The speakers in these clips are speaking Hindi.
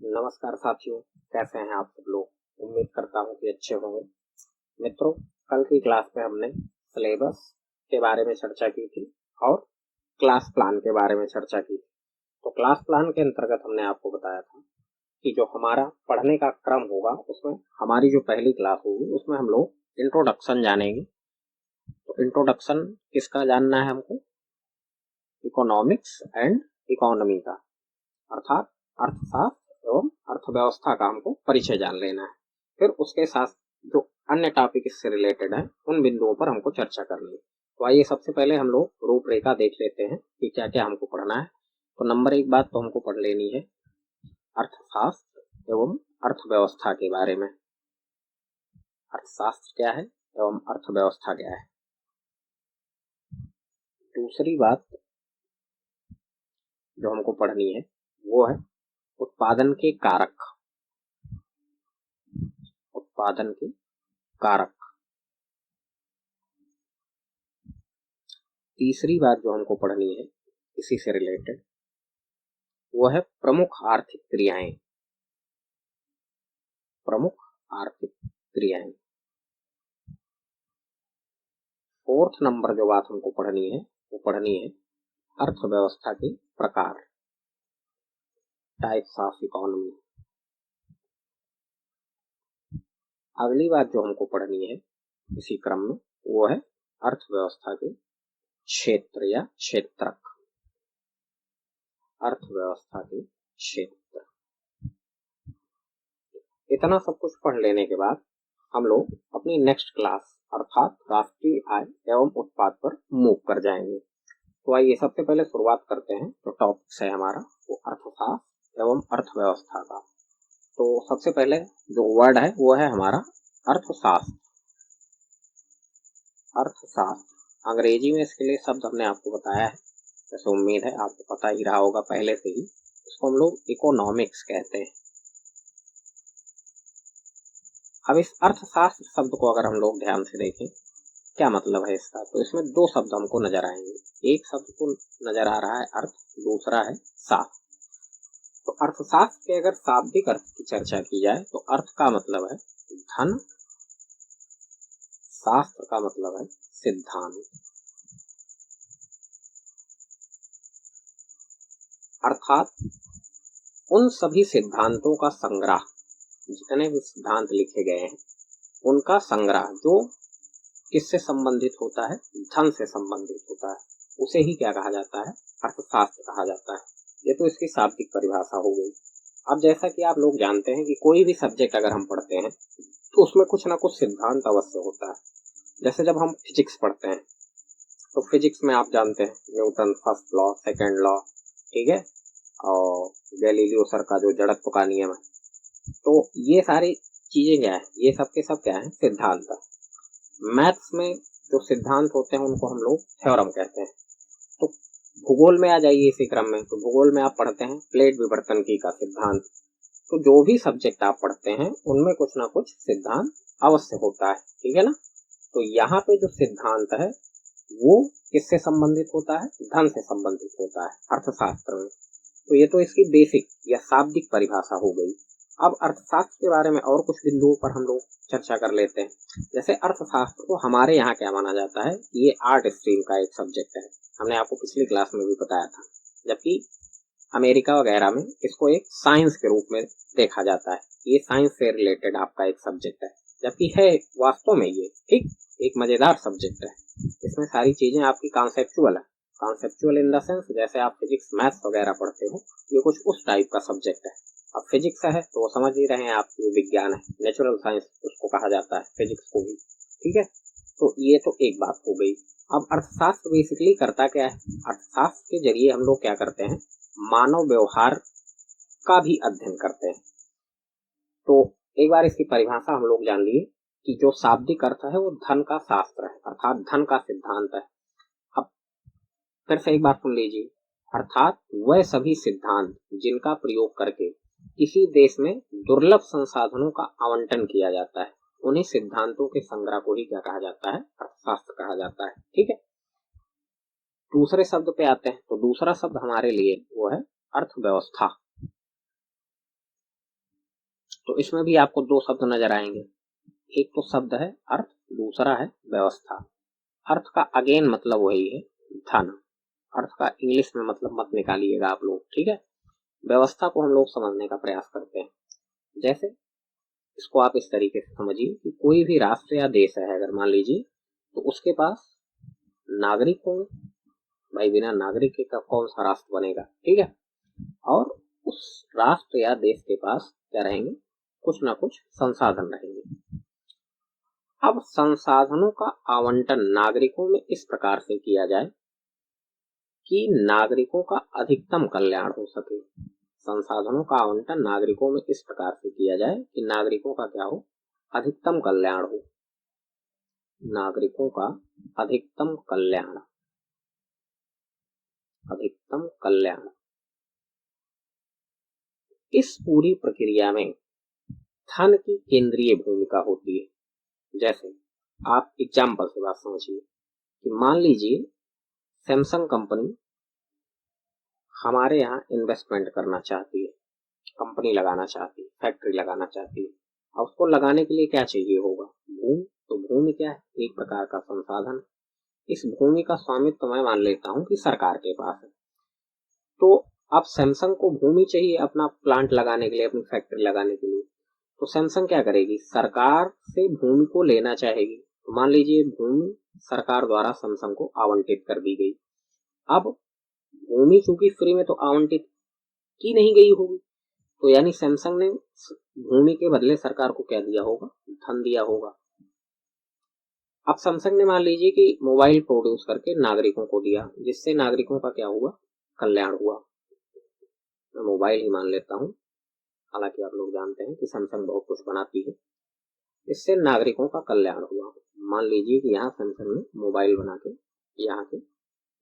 नमस्कार साथियों, कैसे हैं आप सब लोग। उम्मीद करता हूं कि अच्छे होंगे। मित्रों, कल की क्लास में हमने सिलेबस के बारे में चर्चा की थी और क्लास प्लान के बारे में चर्चा की थी। तो क्लास प्लान के अंतर्गत हमने आपको बताया था कि जो हमारा पढ़ने का क्रम होगा उसमें हमारी जो पहली क्लास होगी उसमें हम लोग इंट्रोडक्शन जानेंगे। तो इंट्रोडक्शन किसका जानना है हमको? इकोनॉमिक्स एंड इकोनॉमी का, अर्थात अर्थशास्त्र एवं अर्थव्यवस्था का हमको परिचय जान लेना है। फिर उसके साथ जो अन्य टॉपिक इससे रिलेटेड है उन बिंदुओं पर हमको चर्चा करनी है। तो आइए सबसे पहले हम लोग रूपरेखा देख लेते हैं कि क्या क्या हमको पढ़ना है। तो नंबर 1 बात तो हमको पढ़ लेनी है अर्थशास्त्र एवं अर्थव्यवस्था के बारे में। अर्थशास्त्र क्या है एवं अर्थव्यवस्था क्या है। दूसरी बात जो हमको पढ़नी है वो है उत्पादन के कारक। उत्पादन के कारक। तीसरी बात जो हमको पढ़नी है इसी से रिलेटेड वो है प्रमुख आर्थिक क्रियाएं। प्रमुख आर्थिक क्रियाएं। फोर्थ नंबर जो बात हमको पढ़नी है वो पढ़नी है अर्थव्यवस्था के प्रकार, टाइप्स ऑफ इकोनॉमी। अगली बात जो हमको पढ़नी है इसी क्रम में वो है अर्थव्यवस्था के क्षेत्र या क्षेत्रक। अर्थव्यवस्था के क्षेत्र। इतना सब कुछ पढ़ लेने के बाद हम लोग अपनी नेक्स्ट क्लास अर्थात राष्ट्रीय आय एवं उत्पाद पर मूव कर जाएंगे। तो आइए सबसे पहले शुरुआत करते हैं। जो टॉपिक्स है हमारा वो अर्थशास्त्र एवं अर्थव्यवस्था का। तो सबसे पहले जो वर्ड है वो है हमारा अर्थशास्त्र। अर्थशास्त्र अंग्रेजी में इसके लिए शब्द हमने आपको बताया है, जैसे उम्मीद है आपको पता ही रहा होगा पहले से ही। इसको हम लोग इकोनॉमिक्स कहते हैं। अब इस अर्थशास्त्र शब्द को अगर हम लोग ध्यान से देखें क्या मतलब है इसका, तो इसमें दो शब्द हमको नजर आएंगे। एक शब्द तो नजर आ रहा है अर्थ, दूसरा है शास्त्र। तो अर्थशास्त्र के अगर शाब्दिक अर्थ की चर्चा की जाए तो अर्थ का मतलब है धन, शास्त्र का मतलब है सिद्धांत। अर्थात उन सभी सिद्धांतों का संग्रह, जितने भी सिद्धांत लिखे गए हैं उनका संग्रह जो किससे संबंधित होता है? धन से संबंधित होता है। उसे ही क्या कहा जाता है? अर्थशास्त्र कहा जाता है। ये तो इसकी शाब्दिक परिभाषा हो गई। अब जैसा कि आप लोग जानते हैं कि कोई भी सब्जेक्ट अगर हम पढ़ते हैं तो उसमें कुछ ना कुछ सिद्धांत अवश्य होता है। जैसे जब हम फिजिक्स पढ़ते हैं तो फिजिक्स में आप जानते हैं Newton first law, second law, ठीक है, और गैलीलियो सर का जो जड़त्व का नियम है। तो ये सारी चीजें क्या है? ये सब के सब क्या है? सिद्धांत। मैथ्स में जो सिद्धांत होते हैं उनको हम लोग थ्योरम कहते हैं। तो भूगोल में आ जाइए इसी क्रम में, तो भूगोल में आप पढ़ते हैं प्लेट विवर्तनकी का सिद्धांत। तो जो भी सब्जेक्ट आप पढ़ते हैं उनमें कुछ ना कुछ सिद्धांत अवश्य होता है, ठीक है ना। तो यहाँ पे जो सिद्धांत है वो किससे संबंधित होता है? धन से संबंधित होता है अर्थशास्त्र में। तो ये तो इसकी बेसिक या शाब्दिक परिभाषा हो गई। अब अर्थशास्त्र के बारे में और कुछ बिंदुओं पर हम लोग चर्चा कर लेते हैं। जैसे अर्थशास्त्र को हमारे यहाँ क्या माना जाता है? ये आर्ट स्ट्रीम का एक सब्जेक्ट है, हमने आपको पिछली क्लास में भी बताया था। जबकि अमेरिका वगैरह में इसको एक साइंस के रूप में देखा जाता है। ये साइंस से रिलेटेड आपका एक सब्जेक्ट है, जबकि है वास्तव में ये ठीक एक मजेदार सब्जेक्ट है। इसमें सारी चीजें आपकी कॉन्सेप्चुअल है। कॉन्सेप्चुअल इन द सेंस जैसे आप फिजिक्स मैथ्स वगैरह पढ़ते हो, ये कुछ उस टाइप का सब्जेक्ट है। अब फिजिक्स है तो समझ ही रहे हैं आप, विज्ञान है, नेचुरल साइंस उसको कहा जाता है फिजिक्स को भी, ठीक है। तो ये तो एक बात हो गई। अब अर्थशास्त्र बेसिकली करता क्या है? अर्थशास्त्र के जरिए हम लोग क्या करते हैं? मानव व्यवहार का भी अध्ययन करते हैं। तो एक बार इसकी परिभाषा हम लोग जान लिए कि जो शाब्दिक अर्थ है वो धन का शास्त्र है, अर्थात धन का सिद्धांत है। अब फिर से एक बार सुन लीजिए, अर्थात वह सभी सिद्धांत जिनका प्रयोग करके किसी देश में दुर्लभ संसाधनों का आवंटन किया जाता है, उन्हीं सिद्धांतों के संग्रह को ही क्या कहा जाता है? अर्थशास्त्र कहा जाता है, ठीक है। दूसरे शब्द पे आते हैं, तो दूसरा शब्द हमारे लिए वो है अर्थव्यवस्था। तो इसमें भी आपको दो शब्द नजर आएंगे, एक तो शब्द है अर्थ, दूसरा है व्यवस्था। अर्थ का अगेन मतलब वही है धन, अर्थ का इंग्लिश में मतलब मत निकालिएगा आप लोग, ठीक है। व्यवस्था को हम लोग समझने का प्रयास करते हैं। जैसे इसको आप इस तरीके से समझिए कि कोई भी राष्ट्र या देश है, अगर मान लीजिए, तो उसके पास नागरिक होंगे, भाई बिना नागरिक के कौन सा राष्ट्र बनेगा, ठीक है। और उस राष्ट्र या देश के पास क्या रहेंगे, कुछ ना कुछ संसाधन रहेंगे। अब संसाधनों का आवंटन नागरिकों में इस प्रकार से किया जाए कि नागरिकों का अधिकतम कल्याण हो सके। संसाधनों का आवंटन नागरिकों में इस प्रकार से किया जाए कि नागरिकों का क्या हो, अधिकतम कल्याण हो। नागरिकों का अधिकतम कल्याण, अधिकतम कल्याण। इस पूरी प्रक्रिया में धन की केंद्रीय भूमिका होती है। जैसे आप एग्जाम्पल से बात समझिए कि मान लीजिए सैमसंग कंपनी हमारे यहाँ इन्वेस्टमेंट करना चाहती है, कंपनी लगाना चाहती है, फैक्ट्री लगाना चाहती है। अब उसको लगाने के लिए क्या चाहिए होगा, भूमि। तो भूमि क्या है, एक प्रकार का संसाधन। इस भूमि का स्वामित्व मैं मान लेता हूं कि सरकार के पास है। तो अब सैमसंग को भूमि चाहिए अपना प्लांट लगाने के लिए, अपनी फैक्ट्री लगाने के लिए। तो सैमसंग क्या करेगी, सरकार से भूमि को लेना चाहेगी। तो मान लीजिए भूमि सरकार द्वारा सैमसंग को आवंटित कर दी गई। अब भूमि चूंकि फ्री में तो आवंटित की नहीं गई होगी, तो यानी सैमसंग ने भूमि के बदले सरकार को क्या दिया होगा, धन दिया होगा। अब सैमसंग ने मान लीजिए कि मोबाइल प्रोड्यूस करके नागरिकों को दिया, जिससे नागरिकों का क्या हुआ, कल्याण हुआ। मैं मोबाइल ही मान लेता हूं, हालांकि आप लोग जानते हैं कि सैमसंग बहुत कुछ बनाती है। इससे नागरिकों का कल्याण हुआ। मान लीजिए कि यहाँ सैमसंग ने मोबाइल बना के यहाँ के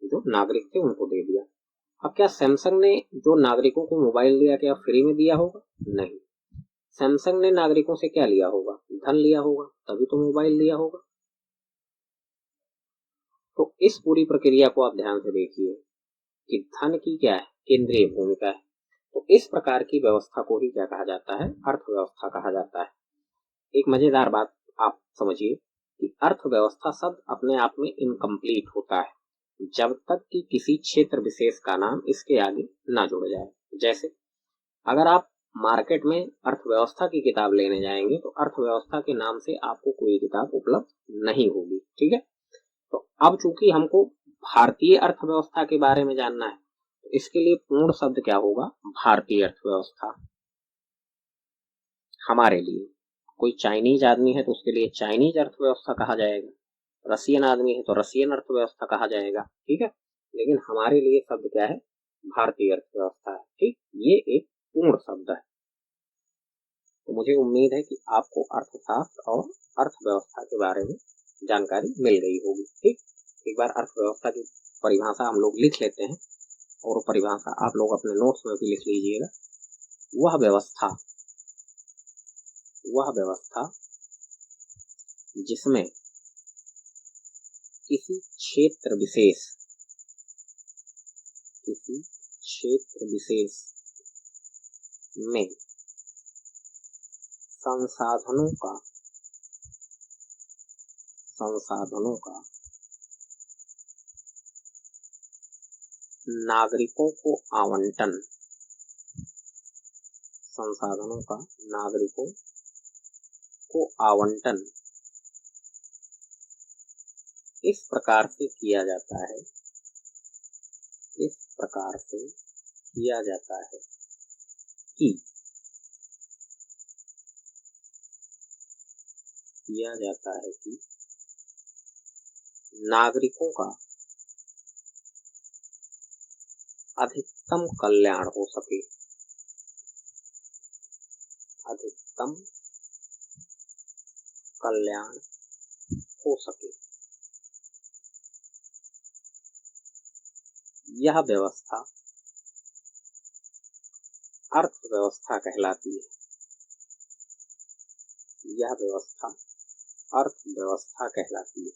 जो नागरिक थे उनको दे दिया। अब क्या सैमसंग ने जो नागरिकों को मोबाइल दिया क्या फ्री में दिया होगा, नहीं। सैमसंग ने नागरिकों से क्या लिया होगा, धन लिया होगा, तभी तो मोबाइल लिया होगा। तो इस पूरी प्रक्रिया को आप ध्यान से देखिए कि धन की क्या है, केंद्रीय भूमिका है। तो इस प्रकार की व्यवस्था को ही क्या कहा जाता है, अर्थव्यवस्था कहा जाता है। एक मजेदार बात आप समझिए कि अर्थव्यवस्था शब्द अपने आप में इनकम्प्लीट होता है जब तक कि किसी क्षेत्र विशेष का नाम इसके आगे ना जुड़ जाए। जैसे अगर आप मार्केट में अर्थव्यवस्था की किताब लेने जाएंगे तो अर्थव्यवस्था के नाम से आपको कोई किताब उपलब्ध नहीं होगी, ठीक है। तो अब चूंकि हमको भारतीय अर्थव्यवस्था के बारे में जानना है, तो इसके लिए पूर्ण शब्द क्या होगा, भारतीय अर्थव्यवस्था। हमारे लिए कोई चाइनीज आदमी है तो उसके लिए चाइनीज अर्थव्यवस्था कहा जाएगा, रशियन आदमी है तो रशियन अर्थव्यवस्था कहा जाएगा, ठीक है। लेकिन हमारे लिए शब्द क्या है, भारतीय अर्थव्यवस्था है, ठीक। ये एक पूर्ण शब्द है। तो मुझे उम्मीद है कि आपको अर्थशास्त्र और अर्थव्यवस्था के बारे में जानकारी मिल गई होगी, ठीक। एक बार अर्थव्यवस्था की परिभाषा हम लोग लिख लेते हैं और परिभाषा आप लोग अपने नोट्स में भी लिख लीजिएगा। वह व्यवस्था जिसमें किसी क्षेत्र विशेष में संसाधनों का नागरिकों को आवंटन, संसाधनों का नागरिकों को आवंटन इस प्रकार से किया जाता है, कि नागरिकों का अधिकतम कल्याण हो सके, अधिकतम कल्याण हो सके। यह व्यवस्था अर्थव्यवस्था कहलाती है। यह व्यवस्था अर्थव्यवस्था कहलाती है।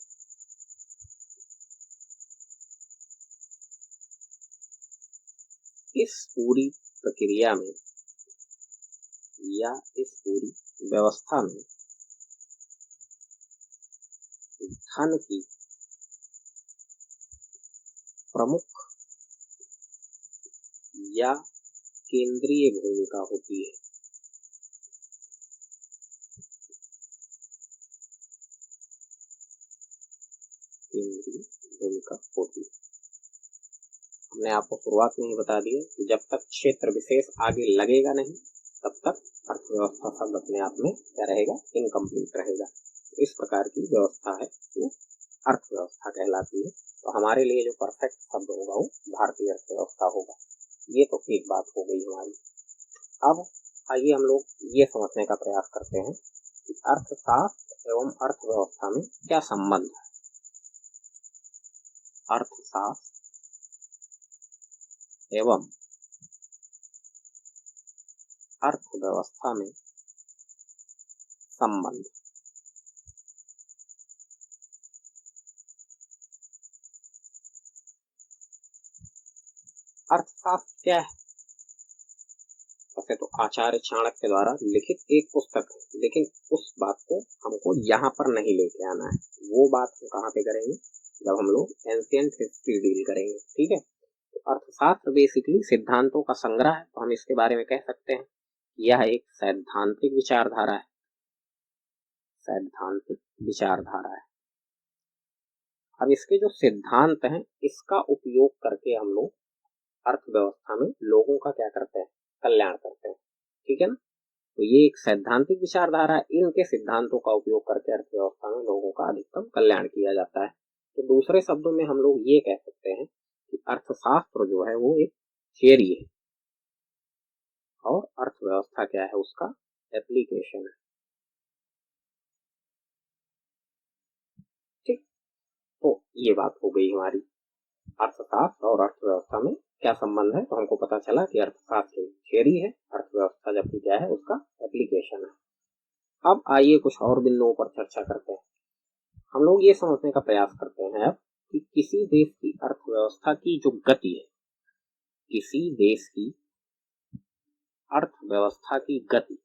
इस पूरी प्रक्रिया में या इस पूरी व्यवस्था में धन की प्रमुख या केंद्रीय भूमिका होती है। केंद्रीय भूमिका होती है। हमने आपको शुरुआत में ही बता दिया कि जब तक क्षेत्र विशेष आगे लगेगा नहीं तब तक अर्थव्यवस्था शब्द अपने आप में क्या रहेगा, इनकम्प्लीट रहेगा। इस प्रकार की व्यवस्था है वो अर्थव्यवस्था कहलाती है। तो हमारे लिए जो परफेक्ट शब्द होगा वो भारतीय अर्थव्यवस्था होगा। ये तो एक बात हो गई हमारी। अब आइए हम लोग ये समझने का प्रयास करते हैं कि अर्थशास्त्र एवं अर्थव्यवस्था में क्या संबंध है। अर्थशास्त्र एवं अर्थव्यवस्था में संबंध। अर्थशास्त्र क्या है? वैसे तो आचार्य चाणक्य द्वारा लिखित एक पुस्तक है, लेकिन उस बात को हमको यहाँ पर नहीं लेके आना है। वो बात हम कहाँ पे करेंगे, जब हम लोग एंशिएंट हिस्ट्री डील करेंगे। ठीक है। तो अर्थशास्त्र बेसिकली सिद्धांतों का संग्रह है। तो हम इसके बारे में कह सकते हैं यह एक सैद्धांतिक विचारधारा है। सैद्धांतिक विचारधारा है। अब इसके जो सिद्धांत हैं इसका उपयोग करके हम लोग अर्थव्यवस्था में लोगों का क्या करते हैं, कल्याण करते हैं। ठीक है ना। तो ये एक सैद्धांतिक विचारधारा है। इनके सिद्धांतों का उपयोग करके अर्थव्यवस्था में लोगों का अधिकतम कल्याण किया जाता है। तो दूसरे शब्दों में हम लोग ये कह सकते हैं कि अर्थशास्त्र जो है वो एक थियरी है और अर्थव्यवस्था क्या है, उसका एप्लीकेशन है। ठीक। तो ये बात हो गई हमारी अर्थशास्त्र और अर्थव्यवस्था में क्या संबंध है। तो हमको पता चला कि अर्थशास्त्र थियरी है, अर्थव्यवस्था जबकि क्या है, उसका एप्लीकेशन है। अब आइए कुछ और बिंदुओं पर चर्चा करते हैं। हम लोग ये समझने का प्रयास करते हैं अब कि किसी देश की अर्थव्यवस्था की जो गति है, किसी देश की अर्थव्यवस्था की गति,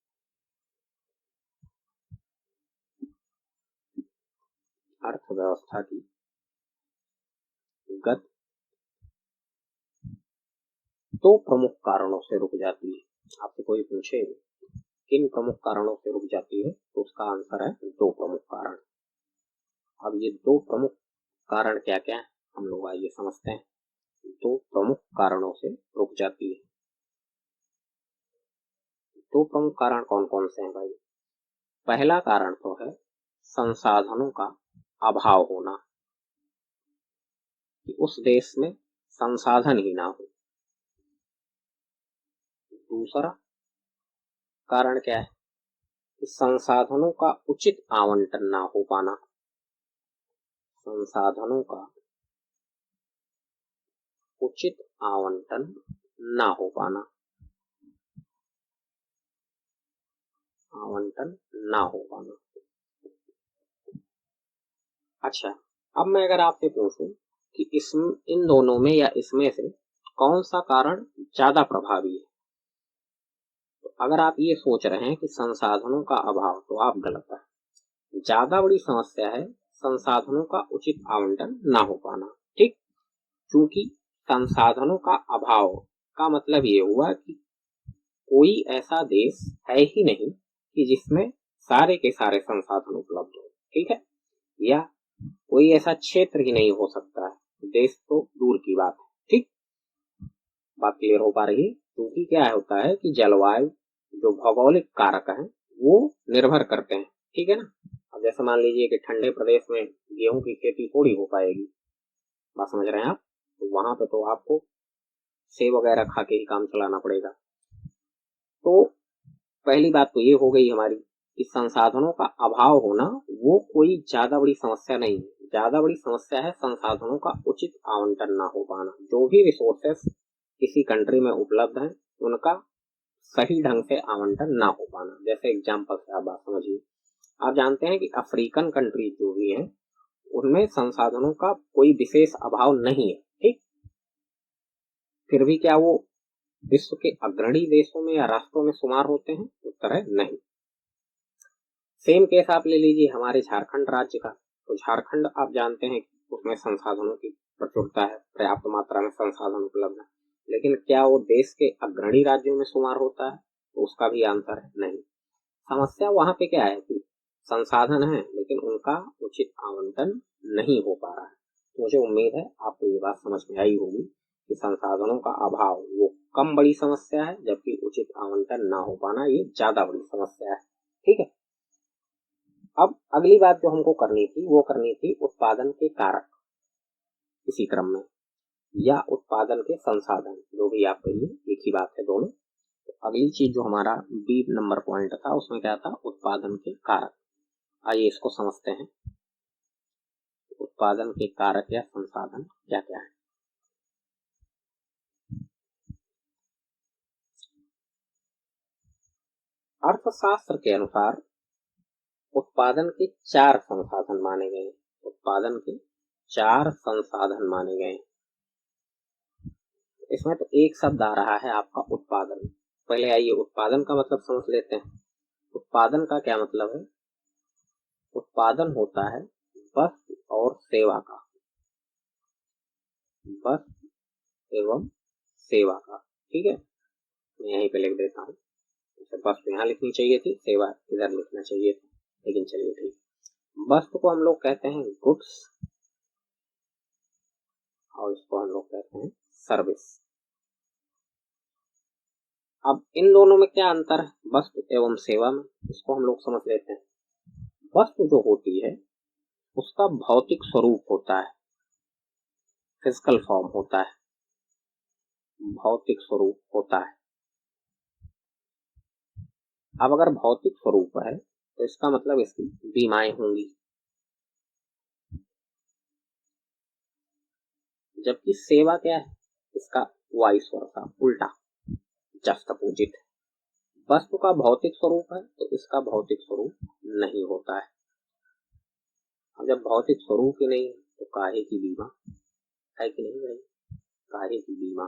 अर्थव्यवस्था की गति दो प्रमुख कारणों से रुक जाती है। आपसे कोई पूछे किन प्रमुख कारणों से रुक जाती है, तो उसका आंसर है दो प्रमुख कारण। अब ये दो प्रमुख कारण क्या क्या है, हम लोग आइए समझते हैं। दो प्रमुख कारणों से रुक जाती है। दो प्रमुख कारण कौन कौन से हैं भाई? पहला कारण तो है संसाधनों का अभाव होना, कि उस देश में संसाधन ही ना हो। दूसरा कारण क्या है कि संसाधनों का उचित आवंटन ना हो पाना। संसाधनों का उचित आवंटन ना हो पाना, आवंटन ना हो पाना। अच्छा, अब मैं अगर आपसे पूछूं कि इन दोनों में या इसमें से कौन सा कारण ज्यादा प्रभावी है, तो अगर आप ये सोच रहे हैं कि संसाधनों का अभाव, तो आप गलत है। ज्यादा बड़ी समस्या है संसाधनों का उचित आवंटन ना हो पाना। ठीक। क्योंकि संसाधनों का अभाव का मतलब ये हुआ कि कोई ऐसा देश है ही नहीं कि जिसमें सारे के सारे संसाधन उपलब्ध हो। ठीक है। या कोई ऐसा क्षेत्र ही नहीं हो सकता है, देश तो दूर की बात है। ठीक। बात क्लियर हो पा रही है? क्योंकि क्या होता है कि जलवायु जो भौगोलिक कारक हैं वो निर्भर करते हैं। ठीक है ना। अब जैसे मान लीजिए कि ठंडे प्रदेश में गेहूं की खेती थोड़ी हो पाएगी, बात समझ रहे हैं आप, तो वहां पे तो आपको सेब वगैरह खा के ही काम चलाना पड़ेगा। तो पहली बात तो ये हो गई हमारी कि संसाधनों का अभाव होना वो कोई ज्यादा बड़ी समस्या नहीं है। ज्यादा बड़ी समस्या है संसाधनों का उचित आवंटन ना हो पाना। जो भी रिसोर्सेस किसी कंट्री में उपलब्ध हैं उनका सही ढंग से आवंटन ना हो पाना। जैसे एग्जांपल से आप बात समझिए, आप जानते हैं कि अफ्रीकन कंट्री जो भी हैं उनमें संसाधनों का कोई विशेष अभाव नहीं है। ठीक। फिर भी क्या वो विश्व के अग्रणी देशों में या राष्ट्रों में शुमार होते हैं? उत्तर है नहीं। सेम केस आप ले लीजिए हमारे झारखंड राज्य का। तो झारखंड आप जानते हैं कि उसमें संसाधनों की प्रचुरता है, पर्याप्त मात्रा में संसाधन उपलब्ध है, लेकिन क्या वो देश के अग्रणी राज्यों में शुमार होता है? तो उसका भी आंसर है नहीं। समस्या वहां पे क्या है कि संसाधन है लेकिन उनका उचित आवंटन नहीं हो पा रहा है। तो मुझे उम्मीद है आपको ये बात समझ में आई होगी कि संसाधनों का अभाव वो कम बड़ी समस्या है, जबकि उचित आवंटन ना हो पाना ये ज्यादा बड़ी समस्या है। ठीक है, अब अगली बात जो हमको करनी थी वो करनी थी उत्पादन के कारक, इसी क्रम में, या उत्पादन के संसाधन, जो भी आप कहिए एक ही बात है दोनों। तो अगली चीज जो हमारा बी नंबर पॉइंट था उसमें क्या था? उत्पादन के कारक। आइए इसको समझते हैं, उत्पादन के कारक या संसाधन क्या क्या है। अर्थशास्त्र के अनुसार उत्पादन के 4 संसाधन माने गए। उत्पादन के 4 संसाधन माने गए। इसमें तो एक शब्द आ रहा है आपका उत्पादन। पहले आइए उत्पादन का मतलब समझ लेते हैं। उत्पादन का क्या मतलब है? उत्पादन होता है वस्तु और सेवा का, वस्तु एवं सेवा का। ठीक है, मैं यहीं पे लिख देता हूँ। वस्तु यहाँ लिखनी चाहिए थी, सेवा इधर लिखना चाहिए था, लेकिन चलिए ठीक। वस्तु को हम लोग कहते हैं गुड्स और इसको हम लोग कहते हैं सर्विस। अब इन दोनों में क्या अंतर है वस्तु एवं सेवा में, इसको हम लोग समझ लेते हैं। वस्तु जो होती है उसका भौतिक स्वरूप होता है, फिजिकल फॉर्म होता है, भौतिक स्वरूप होता है। अब अगर भौतिक स्वरूप है तो इसका मतलब इसकी बीमाएं होंगी, जबकि सेवा क्या है? इसका वाइस वर्सा, उल्टा, जस्ट अपोजिट। वस्तु का भौतिक स्वरूप है तो इसका भौतिक स्वरूप नहीं होता है। अब जब भौतिक स्वरूप ही नहीं तो काहे की बीमा, है कि नहीं भाई? काहे की बीमा,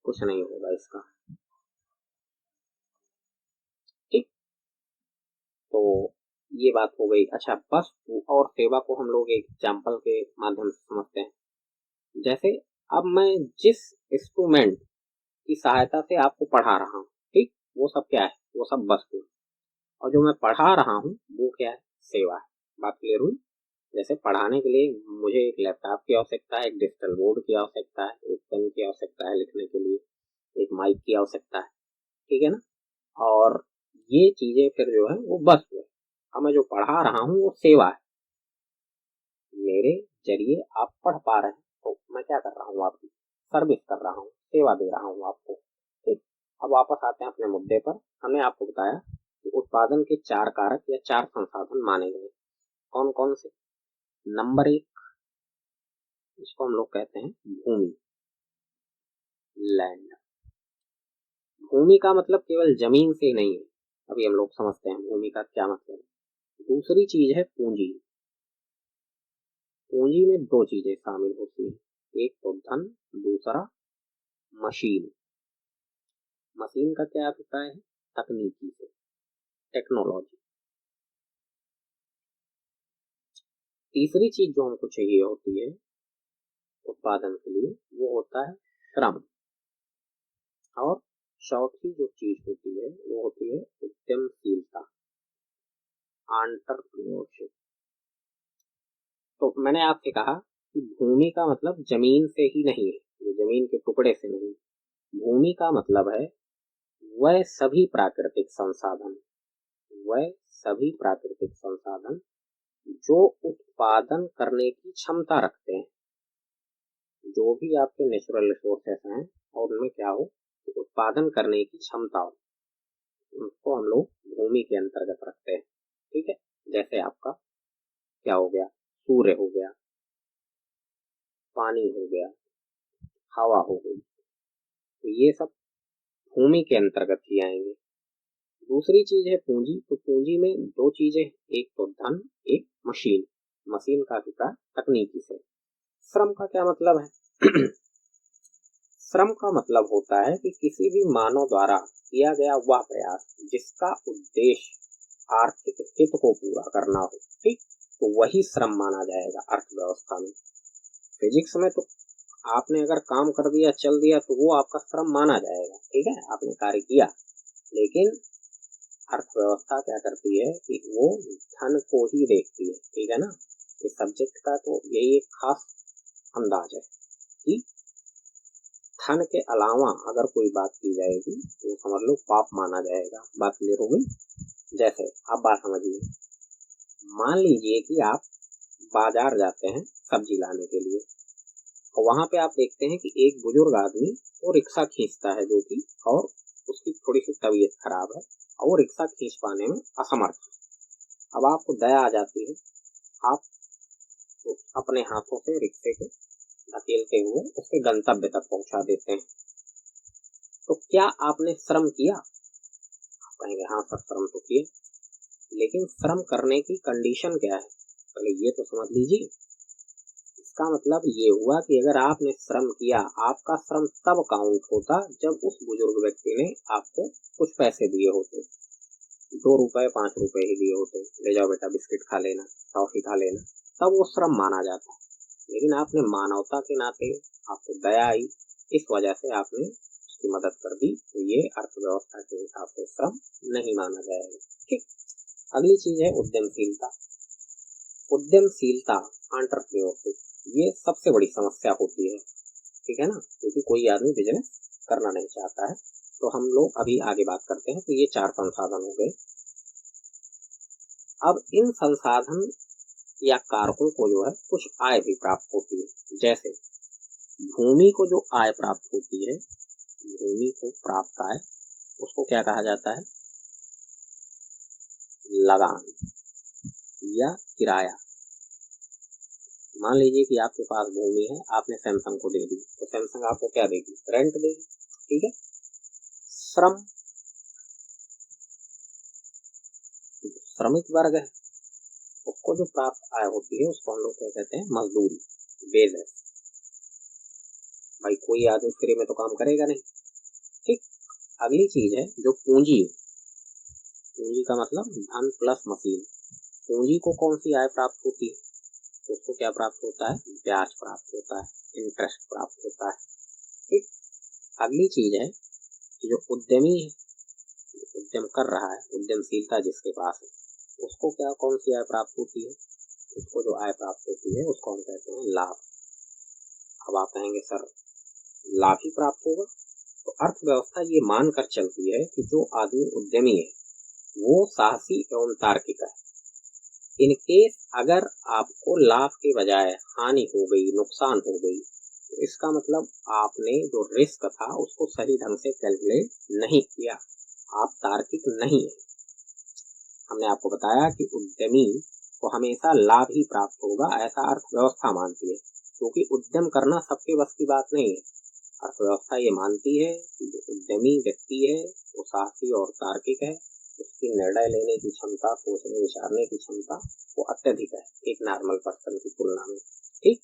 कुछ नहीं होगा इसका। ठीक, तो ये बात हो गई। अच्छा, वस्तु और सेवा को हम लोग एक एग्जाम्पल के माध्यम से समझते हैं। जैसे अब मैं जिस इंस्ट्रूमेंट की सहायता से आपको पढ़ा रहा हूँ, ठीक, वो सब क्या है? वो सब वस्तु है। और जो मैं पढ़ा रहा हूँ वो क्या है? सेवा है। बात क्लियर हुई? जैसे पढ़ाने के लिए मुझे एक लैपटॉप की आवश्यकता है, एक डिजिटल बोर्ड की आवश्यकता है, एक पेन की आवश्यकता है लिखने के लिए, एक माइक की आवश्यकता है। ठीक है ना? और ये चीजें फिर जो है वो वस्तु है। अब मैं जो पढ़ा रहा हूँ वो सेवा है, मेरे जरिए आप पढ़ पा रहे हैं, तो मैं क्या कर रहा हूँ? आपकी सर्विस कर रहा हूँ, सेवा दे रहा हूँ आपको। ठीक, अब वापस आते हैं अपने मुद्दे पर। हमने आपको बताया कि उत्पादन के 4 कारक या 4 संसाधन माने गए। कौन कौन से? नंबर 1, इसको हम लोग कहते हैं भूमि, लैंड। भूमि का मतलब केवल जमीन से नहीं है, अभी हम लोग समझते हैं भूमि का क्या मतलब है। दूसरी चीज है पूंजी। पूंजी में 2 चीजें शामिल होती हैं, एक तो धन, दूसरा मशीन। मशीन का क्या अभिप्राय है? तकनीकी से, टेक्नोलॉजी। तीसरी चीज जो हमको चाहिए होती है उत्पादन के लिए वो होता है श्रम। और चौथी जो चीज होती है वो होती है उद्यमशीलता, एंटरप्रेन्योरशिप। तो मैंने आपसे कहा कि भूमि का मतलब जमीन से ही नहीं है, ये जमीन के टुकड़े से नहीं। भूमि का मतलब है वह सभी प्राकृतिक संसाधन, वह सभी प्राकृतिक संसाधन जो उत्पादन करने की क्षमता रखते हैं। जो भी आपके नेचुरल रिसोर्सेस हैं और उनमें क्या हो, उत्पादन करने की क्षमता हो, उनको हम लोग भूमि के अंतर्गत रखते हैं। ठीक है, जैसे आपका क्या हो गया? सूर्य हो गया, पानी हो गया, हवा हो गई, तो ये सब भूमि के अंतर्गत ही आएंगे। दूसरी चीज है पूंजी। तो पूंजी में 2 चीजें, एक तो धन, एक मशीन। मशीन का अभिप्राय तकनीकी से। श्रम का क्या मतलब है? श्रम का मतलब होता है कि किसी भी मानव द्वारा किया गया वह प्रयास जिसका उद्देश्य आर्थिक हित को पूरा करना हो, ठीक, तो वही श्रम माना जाएगा अर्थव्यवस्था में। फिजिक्स में तो आपने अगर काम कर दिया, चल दिया, तो वो आपका श्रम माना जाएगा, ठीक है, आपने कार्य किया। लेकिन अर्थव्यवस्था क्या करती है कि वो धन को ही देखती है, ठीक है ना। इस सब्जेक्ट का तो यही एक खास अंदाज है कि धन के अलावा अगर कोई बात की जाएगी तो समझ लो पाप माना जाएगा। बात क्लियर हो गई? जैसे आप बात समझिए, मान लीजिए कि आप बाजार जाते हैं सब्जी लाने के लिए, और वहां पे आप देखते हैं कि एक बुजुर्ग आदमी वो रिक्शा खींचता है, जो कि और उसकी थोड़ी सी तबीयत खराब है और वो रिक्शा खींच पाने में असमर्थ है। अब आपको दया आ जाती है, आप तो अपने हाथों से रिक्शे को धकेलते हुए उसके गंतव्य तक पहुंचा देते हैं। तो क्या आपने श्रम किया? आप कहेंगे हाँ सर श्रम तो किया, लेकिन श्रम करने की कंडीशन क्या है, पहले ये तो समझ लीजिए। इसका मतलब ये हुआ कि अगर आपने श्रम किया, आपका श्रम तब काउंट होता जब उस बुजुर्ग व्यक्ति ने आपको कुछ पैसे दिए होते, 2 रुपए 5 रुपए ही दिए होते, ले जाओ बेटा बिस्किट खा लेना, टॉफी खा लेना, तब वो श्रम माना जाता। लेकिन आपने मानवता के नाते, आपको दया आई, इस वजह से आपने उसकी मदद कर दी, तो ये अर्थव्यवस्था के हिसाब से श्रम नहीं माना जाएगा, ठीक। अगली चीज है उद्यमशीलता। उद्यमशीलता, एंटरप्रेन्योरशिप, ये सबसे बड़ी समस्या होती है, ठीक है ना, क्योंकि कोई आदमी बिजनेस करना नहीं चाहता है। तो हम लोग अभी आगे बात करते हैं। तो ये 4 संसाधन हो गए। अब इन संसाधन या कारकों को जो है कुछ आय भी प्राप्त होती है। जैसे भूमि को जो आय प्राप्त होती है, भूमि को प्राप्त आय, उसको क्या कहा जाता है? लगान या किराया। मान लीजिए कि आपके पास भूमि है, आपने सैमसंग को दे दी, तो सैमसंग आपको क्या देगी? रेंट देगी, ठीक है। श्रम, श्रमिक वर्ग है, उसको जो प्राप्त आय होती है उसको हम लोग क्या कहते हैं? मजदूरी, वेजेस। भाई कोई आदमी फ्री में तो काम करेगा नहीं, ठीक। अगली चीज है जो पूंजी। पूंजी का मतलब धन प्लस मशीन। पूंजी को कौन सी आय प्राप्त होती है? उसको क्या प्राप्त होता है? ब्याज प्राप्त होता है, इंटरेस्ट प्राप्त होता है, ठीक। अगली चीज है जो उद्यमी है, उद्यम कर रहा है, उद्यमशीलता जिसके पास है, उसको क्या कौन सी आय प्राप्त होती है? उसको जो आय प्राप्त होती है उसको हम कहते हैं लाभ। अब आप कहेंगे सर लाभ ही प्राप्त होगा, तो अर्थव्यवस्था ये मानकर चलती है कि जो आदमी उद्यमी है वो साहसी एवं तार्किक है। इनकेस अगर आपको लाभ के बजाय हानि हो गई, नुकसान हो गई, तो इसका मतलब आपने जो रिस्क था उसको सही ढंग से कैलकुलेट नहीं किया, आप तार्किक नहीं है। हमने आपको बताया कि उद्यमी को हमेशा लाभ ही प्राप्त होगा, ऐसा अर्थव्यवस्था मानती है, क्योंकि उद्यम करना सबके बस की बात नहीं है। अर्थव्यवस्था ये मानती है कि जो उद्यमी व्यक्ति है वो साहसी और तार्किक है, उसकी निर्णय लेने की क्षमता, सोचने विचारने की क्षमता वो अत्यधिक है एक नॉर्मल पर्सन की तुलना में, ठीक।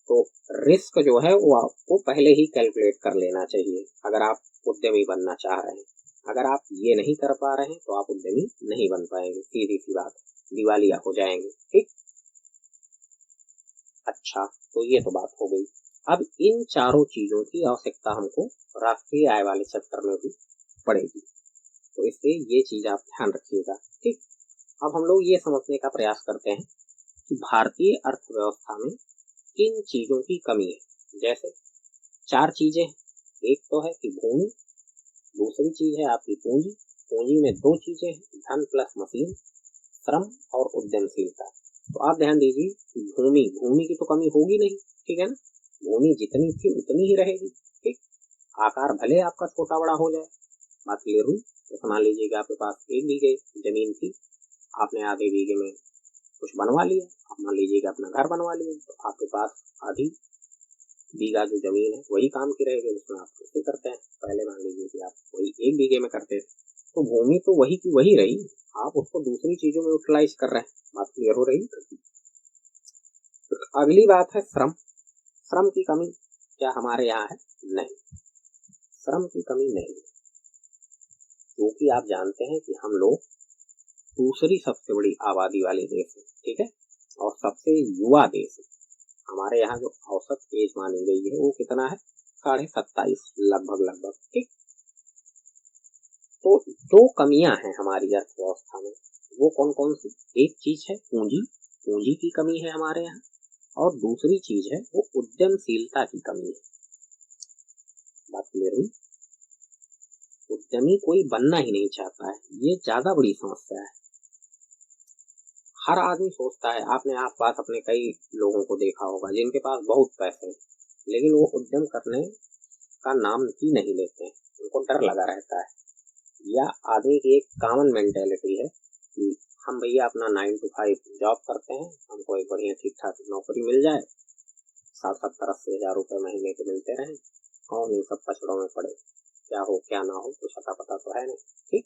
तो रिस्क जो है वो आपको पहले ही कैलकुलेट कर लेना चाहिए अगर आप उद्यमी बनना चाह रहे हैं। अगर आप ये नहीं कर पा रहे हैं तो आप उद्यमी नहीं बन पाएंगे, सीधी सी बात, दिवालिया हो जाएंगे, ठीक। अच्छा, तो ये तो बात हो गई। अब इन चारों चीजों की आवश्यकता हमको राष्ट्रीय आय वाले सेक्टर में भी पड़ेगी, तो इसलिए ये चीज आप ध्यान रखिएगा, ठीक। अब हम लोग ये समझने का प्रयास करते हैं कि भारतीय अर्थव्यवस्था में किन चीजों की कमी है। जैसे 4 चीजें, एक तो है कि भूमि, दूसरी चीज है आपकी पूंजी, पूंजी में 2 चीजें हैं, धन प्लस मशीन, श्रम और उद्यमशीलता। तो आप ध्यान दीजिए कि भूमि की तो कमी होगी नहीं, ठीक है ना, भूमि जितनी थी उतनी ही रहेगी, ठीक। आकार भले आपका छोटा बड़ा हो जाए, बात क्लियर हुई। जैसे मान लीजिए कि आपके पास 1 बीघे जमीन थी, आपने आधे बीघे में कुछ बनवा लिया, आप मान लीजिए कि अपना घर बनवा लिया, तो आपके पास आधी बीघा जो जमीन है वही काम की रहेगी, उसमें आप कुछ करते हैं। पहले मान लीजिए कि आप वही 1 बीघे में करते थे, तो भूमि तो वही की वही रही, आप उसको दूसरी चीजों में यूटिलाइज कर रहे हैं, बात क्लियर हो रही। अगली बात है श्रम। श्रम की कमी क्या हमारे यहाँ है? नहीं, श्रम की कमी नहीं है, क्योंकि आप जानते हैं कि हम लोग दूसरी सबसे बड़ी आबादी वाले देश हैं, ठीक है, और सबसे युवा देश है। हमारे यहाँ जो औसत एज मानी गई है वो कितना है, 27.5 लगभग, ठीक। तो दो कमियां हैं हमारी अर्थव्यवस्था में, वो कौन कौन सी? एक चीज है पूंजी की कमी है हमारे यहाँ, और दूसरी चीज है वो उद्यमशीलता की कमी है। बात क्लियर हुई? उद्यमी कोई बनना ही नहीं चाहता है, ये ज्यादा बड़ी समस्या है। हर आदमी सोचता है, आपने आसपास अपने कई लोगों को देखा होगा जिनके पास बहुत पैसे हैं, लेकिन वो उद्यम करने का नाम ही नहीं लेते हैं, उनको डर लगा रहता है। या आदमी की एक कॉमन मेंटेलिटी है कि हम भैया अपना 9 to 5 जॉब करते हैं, हमको एक बढ़िया ठीक ठाक नौकरी मिल जाए, 60-70-80 हज़ार रुपये महीने के मिलते रहें, और इन सब पछड़ों में पड़े, क्या हो क्या ना हो कुछ अता पता तो है नहीं, ठीक।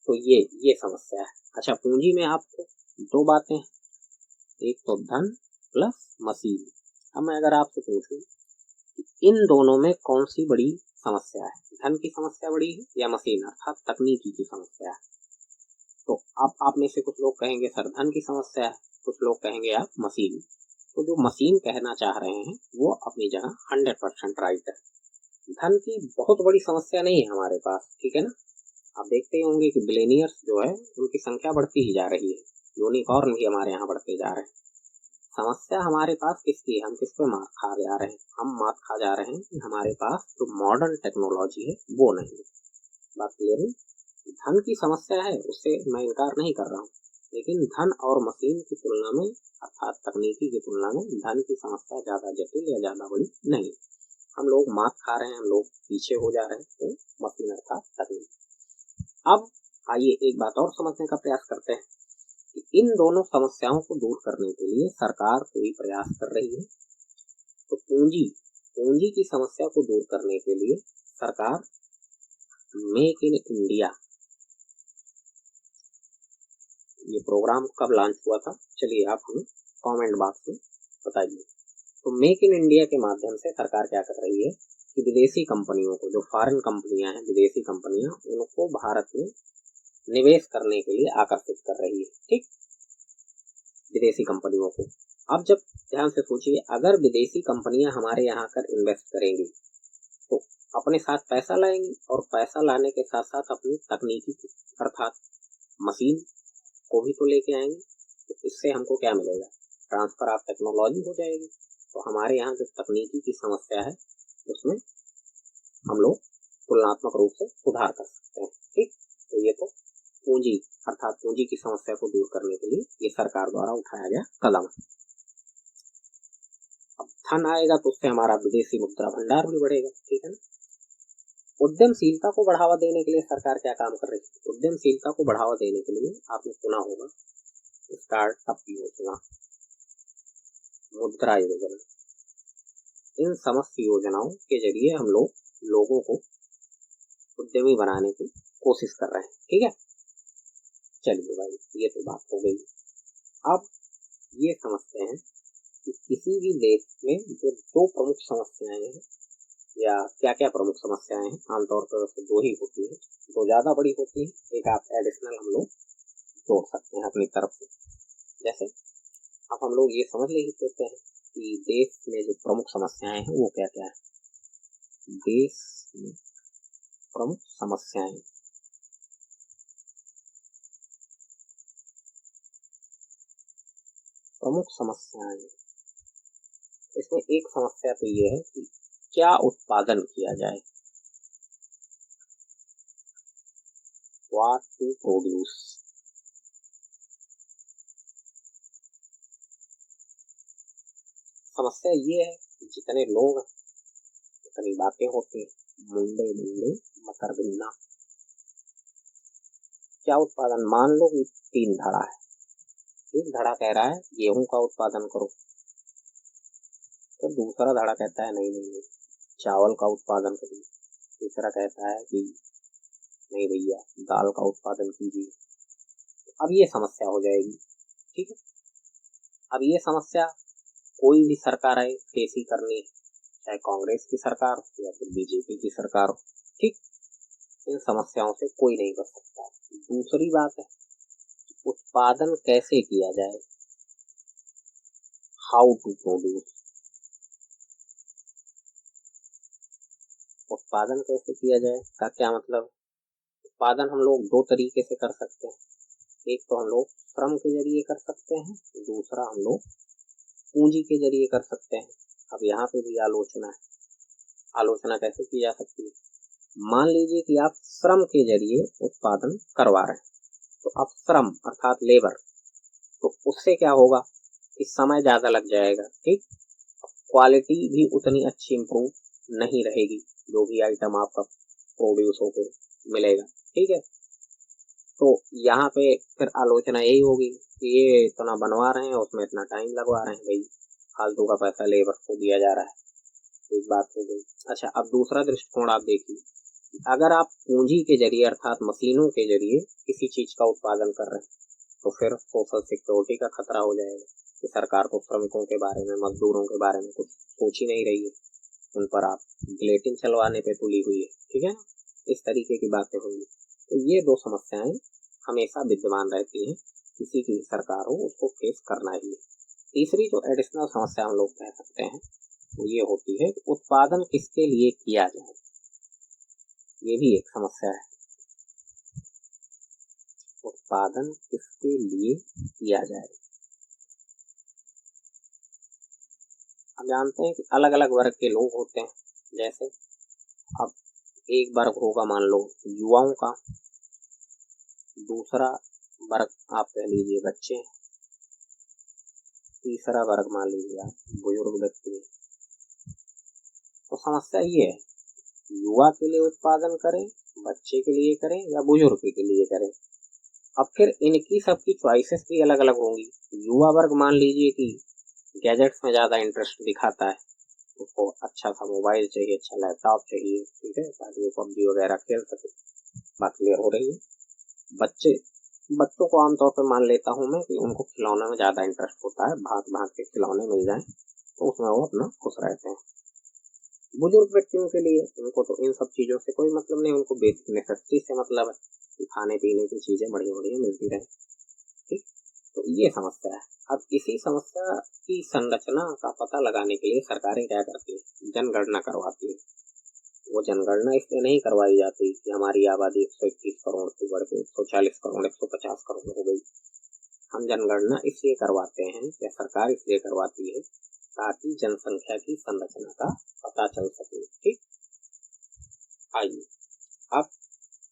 तो ये समस्या है। अच्छा, पूंजी में आपको दो बातें हैं, एक तो धन प्लस मशीन। अब मैं अगर आपसे पूछूं इन दोनों में कौन सी बड़ी समस्या है, धन की समस्या बड़ी है या मशीन अर्थात तकनीकी की समस्या है? तो अब आप में से कुछ लोग कहेंगे सर धन की समस्या है, कुछ लोग कहेंगे आप मशीन। तो जो मशीन कहना चाह रहे हैं वो अपनी जगह 100% राइट है। धन की बहुत बड़ी समस्या नहीं है हमारे पास, ठीक है ना। आप देखते ही होंगे कि बिलियनियर्स जो है उनकी संख्या बढ़ती ही जा रही है, यूनिकॉर्न भी हमारे यहाँ बढ़ते जा रहे हैं। समस्या हमारे पास किसकी है, हम किस पे मात खा जा रहे हैं? हम मात खा जा रहे हैं कि हमारे पास जो मॉडर्न टेक्नोलॉजी है वो नहीं है। बात क्लियर है? धन की समस्या है, उससे मैं इनकार नहीं कर रहा हूँ, लेकिन धन और मशीन की तुलना में अर्थात तकनीकी की तुलना में धन की समस्या ज्यादा जटिल या ज्यादा बड़ी नहीं। हम लोग मात खा रहे हैं, हम लोग पीछे हो जा रहे हैं, तो मशीन अर्थात तकनीक। अब आइए एक बात और समझने का प्रयास करते हैं कि इन दोनों समस्याओं को दूर करने के लिए सरकार कोई प्रयास कर रही है। तो पूंजी की समस्या को दूर करने के लिए सरकार मेक इन इंडिया, ये प्रोग्राम कब लॉन्च हुआ था, चलिए आप हमें कमेंट बॉक्स में बताइए। तो मेक इन इंडिया के माध्यम से सरकार क्या कर रही है कि विदेशी कंपनियों को, जो फॉरेन कंपनियां हैं, विदेशी कंपनियां, उनको भारत में निवेश करने के लिए आकर्षित कर रही है, ठीक, विदेशी कंपनियों को। अब जब ध्यान से सोचिए, अगर विदेशी कंपनियां हमारे यहाँ आकर इन्वेस्ट करेंगी तो अपने साथ पैसा लाएंगी, और पैसा लाने के साथ साथ अपनी तकनीकी अर्थात मशीन को भी तो लेके आएंगे। तो इससे हमको क्या मिलेगा, ट्रांसफर ऑफ टेक्नोलॉजी हो जाएगी। तो हमारे यहाँ जो तकनीकी की समस्या है उसमें हम लोग तुलनात्मक रूप से सुधार कर सकते हैं, ठीक। तो ये तो पूंजी अर्थात पूंजी की समस्या को दूर करने के लिए ये सरकार द्वारा उठाया गया कदम है। अब धन आएगा तो उससे हमारा विदेशी मुद्रा भंडार भी बढ़ेगा, ठीक है ना। उद्यमशीलता को बढ़ावा देने के लिए सरकार क्या काम कर रही है? उद्यमशीलता को बढ़ावा देने के लिए आपने सुना होगा स्टार्टअप योजना, मुद्रा योजना, इन समस्त योजनाओं के जरिए हम लोगों को उद्यमी बनाने की कोशिश कर रहे हैं, ठीक है। चलिए भाई, ये तो बात हो गई। अब ये समझते हैं कि किसी भी देश में जो दो प्रमुख समस्याएं हैं, या क्या क्या प्रमुख समस्याएं हैं, आमतौर पर वैसे दो ही होती है, दो ज्यादा बड़ी होती है, एक आप एडिशनल हम लोग जोड़ सकते हैं अपनी तरफ से। जैसे अब हम लोग ये समझ लेते हैं कि देश में जो प्रमुख समस्याएं हैं वो क्या क्या है। देश में प्रमुख समस्याएं, इसमें एक समस्या तो ये है कि क्या उत्पादन किया जाए, व्हाट टू प्रोड्यूस। समस्या ये है कि जितने लोग उतनी बातें होती हैं, मुंडे मुंडे मकर बिन्ना। क्या उत्पादन, मान लो कि 3 धड़ा है, एक धड़ा कह रहा है गेहूं का उत्पादन करो, तो दूसरा धड़ा कहता है नहीं नहीं नहीं चावल का उत्पादन करिए, तीसरा कहता है कि नहीं भैया दाल का उत्पादन कीजिए। अब ये समस्या हो जाएगी, ठीक है। अब ये समस्या कोई भी सरकार आए फेस ही करनी है, चाहे कांग्रेस की सरकार हो या फिर बीजेपी की सरकार हो, ठीक, इन समस्याओं से कोई नहीं बच सकता। दूसरी बात है उत्पादन कैसे किया जाए, हाउ टू प्रोड्यूस, उत्पादन कैसे किया जाए का क्या मतलब, उत्पादन हम लोग दो तरीके से कर सकते हैं, एक तो हम लोग श्रम के जरिए कर सकते हैं, दूसरा हम लोग पूंजी के जरिए कर सकते हैं। अब यहाँ पे भी आलोचना है, आलोचना कैसे की जा सकती है, मान लीजिए कि आप श्रम के जरिए उत्पादन करवा रहे हैं, तो अब श्रम अर्थात लेबर, तो उससे क्या होगा कि समय ज्यादा लग जाएगा, ठीक, क्वालिटी भी उतनी अच्छी इम्प्रूव नहीं रहेगी, जो भी आइटम आपका प्रोड्यूस होके मिलेगा, ठीक है। तो यहाँ पे फिर आलोचना यही होगी कि ये इतना बनवा रहे हैं, उसमें इतना टाइम लगवा रहे हैं, भाई फालतू का पैसा लेबर को दिया जा रहा है, एक बात हो गई। अच्छा, अब दूसरा दृष्टिकोण आप देखिए, अगर आप पूंजी के जरिए अर्थात मशीनों के जरिए किसी चीज का उत्पादन कर रहे हैं, तो फिर सोशल सिक्योरिटी का खतरा हो जाएगा कि सरकार तो श्रमिकों के बारे में, मजदूरों के बारे में कुछ सोच ही नहीं रही है, उन पर आप गिलेटिन चलवाने पे तुली हुई है, ठीक है ना, इस तरीके की बातें होंगी। तो ये दो समस्याएं हमेशा विद्यमान रहती हैं, किसी की सरकार हो उसको फेस करना ही है। तीसरी जो एडिशनल समस्या हम लोग कह सकते हैं वो ये होती है कि उत्पादन किसके लिए किया जाए, ये भी एक समस्या है, उत्पादन किसके लिए किया जाए। हम जानते हैं कि अलग अलग वर्ग के लोग होते हैं, जैसे अब एक वर्ग होगा मान लो युवाओं का, दूसरा वर्ग आप कह लीजिए बच्चे, तीसरा वर्ग मान लीजिए आप बुजुर्ग व्यक्ति। तो समस्या ये है युवा के लिए उत्पादन करें, बच्चे के लिए करें या बुजुर्ग के लिए करें। अब फिर इनकी सबकी चॉइसेस भी अलग अलग होंगी। युवा वर्ग मान लीजिए कि गैजेट्स में ज्यादा इंटरेस्ट दिखाता है, उसको अच्छा सा मोबाइल चाहिए, अच्छा लैपटॉप चाहिए, ठीक है, ताकि वो पबजी वगैरह खेल सके, बात क्लियर हो रही है। बच्चों को आमतौर पर मान लेता हूँ मैं कि उनको खिलौने में ज्यादा इंटरेस्ट होता है, भांत भांत के खिलौने मिल जाएं तो उसमें वो अपना खुश रहते हैं। बुजुर्ग व्यक्तियों के लिए उनको तो इन सब चीजों से कोई मतलब नहीं, उनको बेसिक नेसेसिटी से मतलब है कि खाने पीने की चीजें बढ़िया बढ़िया मिलती रहे, ठीक। तो ये समस्या है। अब इसी समस्या की संरचना का पता लगाने के लिए सरकारें क्या करती है, जनगणना करवाती है। वो जनगणना इसलिए नहीं करवाई जाती कि हमारी आबादी 121 करोड़ से बढ़ के 140 करोड़ 150 करोड़ हो गई। हम जनगणना इसलिए करवाते हैं या सरकार इसलिए करवाती है ताकि जनसंख्या की संरचना का पता चल सके, ठीक। आइए अब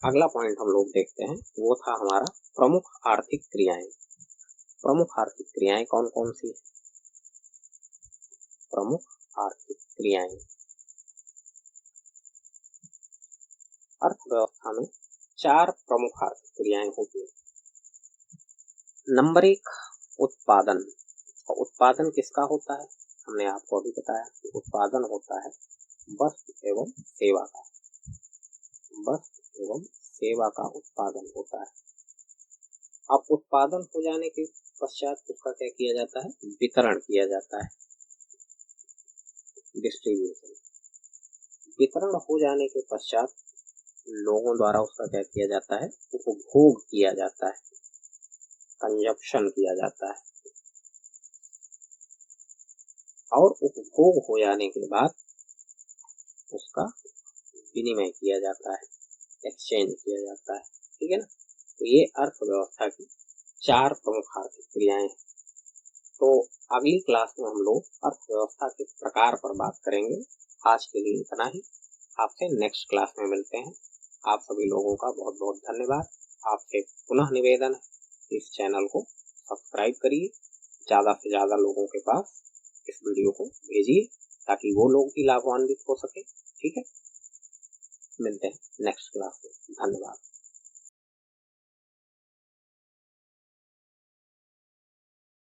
अगला पॉइंट हम लोग देखते हैं, वो था हमारा प्रमुख आर्थिक क्रियाएं। प्रमुख आर्थिक क्रियाएं कौन कौन सी है, प्रमुख आर्थिक क्रियाएं। अर्थव्यवस्था में 4 प्रमुख आर्थिक क्रियाएं होती है। नंबर 1 उत्पादन। और उत्पादन किसका होता है, हमने आपको अभी बताया कि उत्पादन होता है वस्तु एवं सेवा का, वस्तु एवं सेवा का उत्पादन होता है। अब उत्पादन हो जाने के पश्चात उसका क्या किया जाता है, वितरण किया जाता है, डिस्ट्रीब्यूशन। वितरण हो जाने के पश्चात लोगों द्वारा उसका क्या किया जाता है, उपभोग किया जाता है, कंजप्शन किया जाता है। और उपभोग हो जाने के बाद उसका विनिमय किया जाता है, एक्सचेंज किया जाता है, ठीक है ना। तो ये अर्थव्यवस्था की 4 प्रमुख आर्थिक क्रियाएं हैं। तो अगली क्लास में हम लोग अर्थव्यवस्था के प्रकार पर बात करेंगे। आज के लिए इतना ही, आपसे नेक्स्ट क्लास में मिलते हैं। आप सभी लोगों का बहुत बहुत धन्यवाद। आपसे पुनः निवेदन है इस चैनल को सब्सक्राइब करिए, ज्यादा से ज्यादा लोगों के पास इस वीडियो को भेजिए ताकि वो लोग भी लाभान्वित हो सके, ठीक है। मिलते हैं नेक्स्ट क्लास में, धन्यवाद।